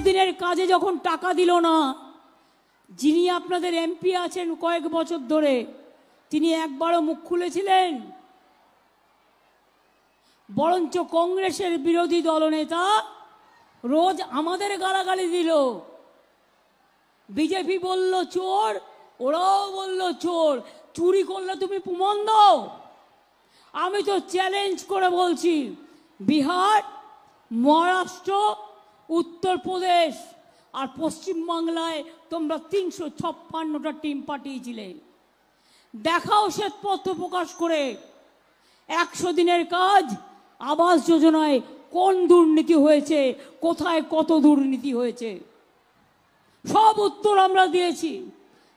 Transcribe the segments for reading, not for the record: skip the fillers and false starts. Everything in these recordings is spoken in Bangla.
দিনের কাজে যখন টাকা দিল না, যিনি আপনাদের এমপি আছেন কয়েক বছর ধরে, তিনি একবারও মুখ খুলেছিলেন? বরঞ্চ কংগ্রেসের বিরোধী দলনেতা রোজ আমাদের গালাগালি দিল। বিজেপি বলল চোর, ওরাও বলল চোর। চুরি করলে তুমি প্রমাণ দাও। আমি তো চ্যালেঞ্জ করে বলছি, বিহার, মহারাষ্ট্র, উত্তরপ্রদেশ আর পশ্চিমবাংলায় তোমরা 356টা টিম পাঠিয়েছিলে। দেখাও শ্বেতপত্র প্রকাশ করে 100 দিনের কাজ, আবাস যোজনায় কোন দুর্নীতি হয়েছে, কোথায় কত দুর্নীতি হয়েছে, সব উত্তর আমরা দিয়েছি।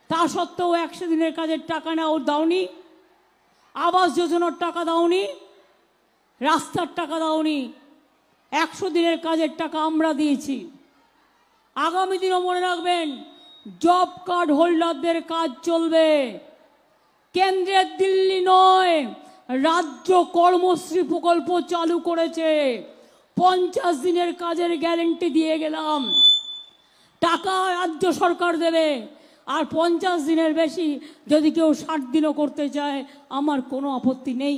তা সত্ত্বেও 100 দিনের কাজের টাকা নাও দাওনি, আবাস যোজনার টাকা দাওনি, রাস্তার টাকা দাওনি। 100 দিনের কাজের টাকা আমরা দিয়েছি। আগামী দিনও মনে রাখবেন, জব কার্ড হোল্ডারদের কাজ চলবে। কেন্দ্রের দিল্লি নয়, রাজ্য কর্মশ্রী প্রকল্প চালু করেছে। 50 দিনের কাজের গ্যারেন্টি দিয়ে গেলাম। টাকা রাজ্য সরকার দেবে, আর 50 দিনের বেশি যদি কেউ 60 দিনও করতে চায়, আমার কোনো আপত্তি নেই।